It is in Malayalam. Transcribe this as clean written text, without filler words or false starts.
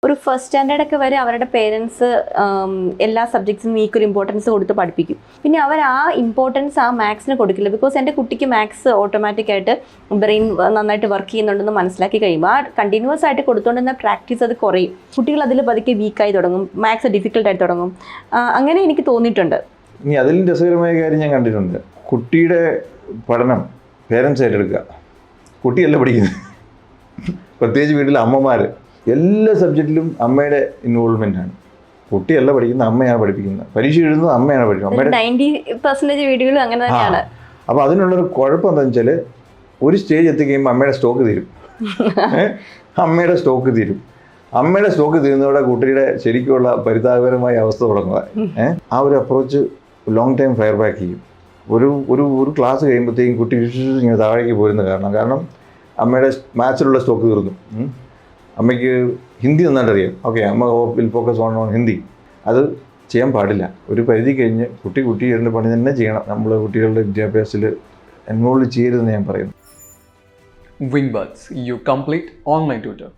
ഒരു ഫസ്റ്റ് സ്റ്റാൻഡേർഡൊക്കെ വരെ അവരുടെ പേരൻസ് എല്ലാ സബ്ജക്ട്സിനും ഈക്വൽ ഇമ്പോർട്ടൻസ് കൊടുത്ത് പഠിപ്പിക്കും. പിന്നെ അവർ ആ ഇമ്പോർട്ടൻസ് ആ മാത്സിന് കൊടുക്കില്ല. ബിക്കോസ് എൻ്റെ കുട്ടിക്ക് മാത്സ് ഓട്ടോമാറ്റിക്കായിട്ട് ബ്രെയിൻ നന്നായിട്ട് വർക്ക് ചെയ്യുന്നുണ്ടെന്ന് മനസ്സിലാക്കി കഴിയുമ്പോൾ ആ കണ്ടിന്യൂസ് ആയിട്ട് കൊടുത്തുകൊണ്ടിരുന്ന പ്രാക്ടീസ് അത് കുറയും. കുട്ടികൾ അതിൽ പതുക്കെ വീക്കായി തുടങ്ങും, മാത്സ് ഡിഫിക്കൽട്ടായി തുടങ്ങും. അങ്ങനെ എനിക്ക് തോന്നിയിട്ടുണ്ട്. ഇനി അതിലും രസകരമായ കാര്യം ഞാൻ കണ്ടിട്ടുണ്ട്. കുട്ടിയുടെ പഠനം പേരൻസ് ഏറ്റെടുക്കുക. കുട്ടിയല്ല പഠിക്കുന്നത്. പ്രത്യേകിച്ച് വീട്ടിലെ അമ്മമാർ എല്ലാ സബ്ജക്റ്റിലും അമ്മയുടെ ഇൻവോൾവ്മെൻ്റാണ്. കുട്ടിയല്ല പഠിക്കുന്നത്, അമ്മയാണ് പഠിപ്പിക്കുന്നത്. പരീക്ഷ എഴുതുന്നത് അമ്മയാണ് പഠിക്കുന്നത്. 90% വീഡിയോകളും അങ്ങനെ തന്നെയാണ്. അപ്പോൾ അതിനുള്ളൊരു കുഴപ്പം എന്താണെന്ന് വെച്ചാൽ ഒരു സ്റ്റേജ് എത്തിക്കഴിയുമ്പോൾ അമ്മയുടെ സ്റ്റോക്ക് തീരും. അമ്മയുടെ സ്റ്റോക്ക് തീരുന്നതോടെ കുട്ടിയുടെ ശരിക്കുള്ള പരിതാപകരമായ അവസ്ഥ തുടങ്ങുക. ആ ഒരു approach long time fire back ചെയ്യും. ഒരു ക്ലാസ് കഴിയുമ്പോഴത്തേക്കും കുട്ടി ഇങ്ങനെ താഴേക്ക് പോരുന്ന കാരണം അമ്മയുടെ മാത്സിലുള്ള സ്റ്റോക്ക് തീർന്നു. അമ്മയ്ക്ക് ഹിന്ദി നന്നായിട്ട് അറിയാം. ഓക്കെ, അമ്മ വിൽ ഫോക്കസ് ഓൺ ഹിന്ദി. അത് ചെയ്യാൻ പാടില്ല. ഒരു പരിധി കഴിഞ്ഞ് കുട്ടികളുടെ പണി തന്നെ ചെയ്യണം. നമ്മൾ കുട്ടികളുടെ വിദ്യാഭ്യാസത്തിൽ എൻവോൾവ് ചെയ്യരുതെന്ന് ഞാൻ പറയുന്നു. Wingbirds, your complete online tutor.